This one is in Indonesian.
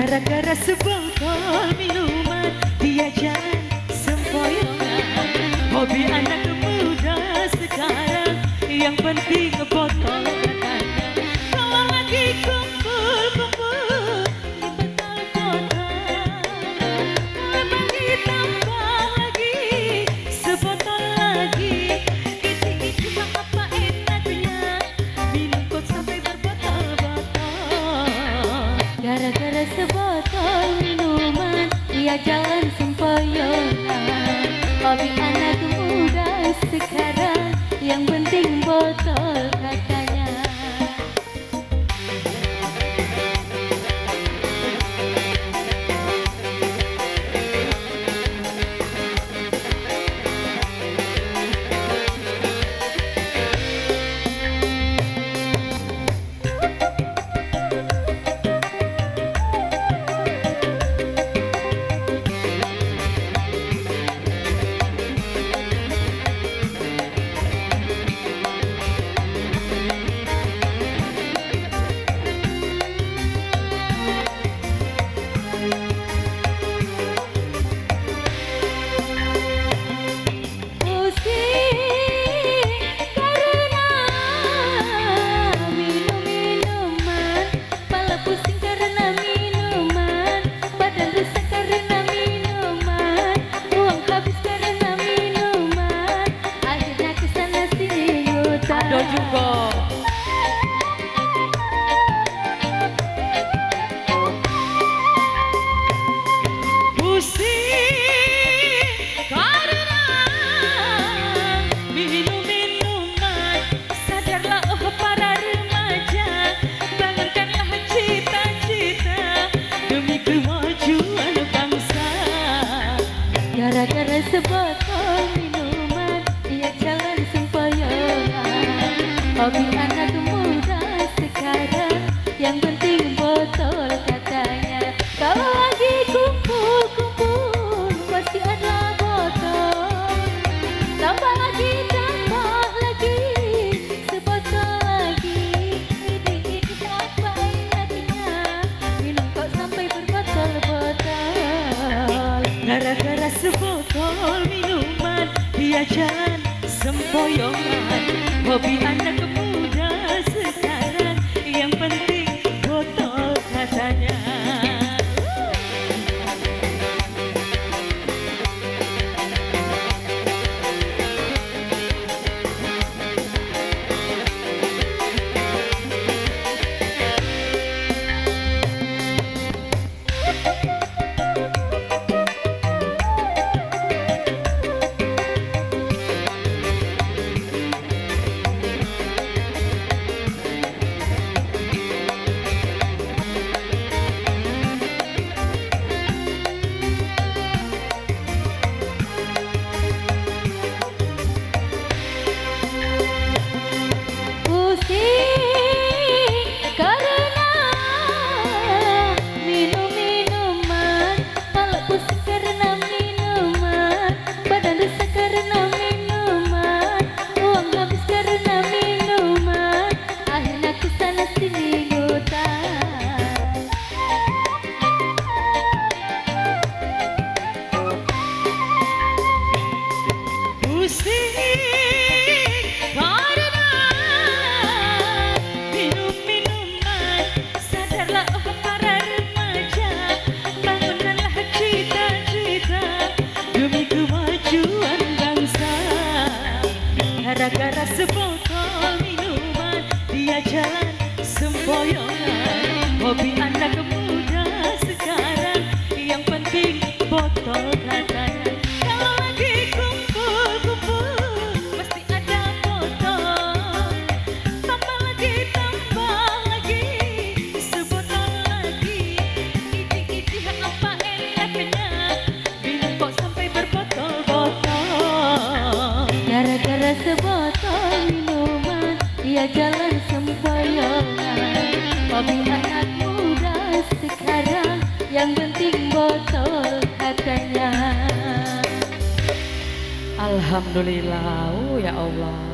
Gara-gara sebotol minuman dia jalan sempoyongan. Hobi anak muda sekarang yang penting botol katanya. Kalau lagi kumpul-kumpul di botol-botol, mulai pagi tambah lagi sebotol lagi. Isi-isi apa enaknya minum kok sampai berbotol-botol. Gara-gara sebotol minuman dia jalan sempoyongan. Hobi anak muda sekarang yang penting botol katanya. Gara-gara sebotol minuman dia jalan sempoyongan. Hobi anak muda sekarang yang penting botol katanya. Kalau lagi kumpul-kumpul pasti ada botol. Tambah lagi sebotol lagi. Ini apa enaknya minum kok sampai berbotol-botol. Gara-gara sebotol minuman dia jalan sempoyongan. Hobi anak muda sekarang yang penting botol katanya. Gara-gara sebotol minuman dia jalan sempoyongan. Hobi anak muda sekarang yang penting botol katanya. Kalau lagi kumpul-kumpul pasti ada botol. Tambah lagi sebotol lagi. Iti-iti apa enaknya minum kok sampai berbotol-botol. Gara-gara sebotol minuman dia jalan sempoyongan. Hobi anak muda sekarang yang penting botol katanya. Alhamdulillah, oh ya Allah.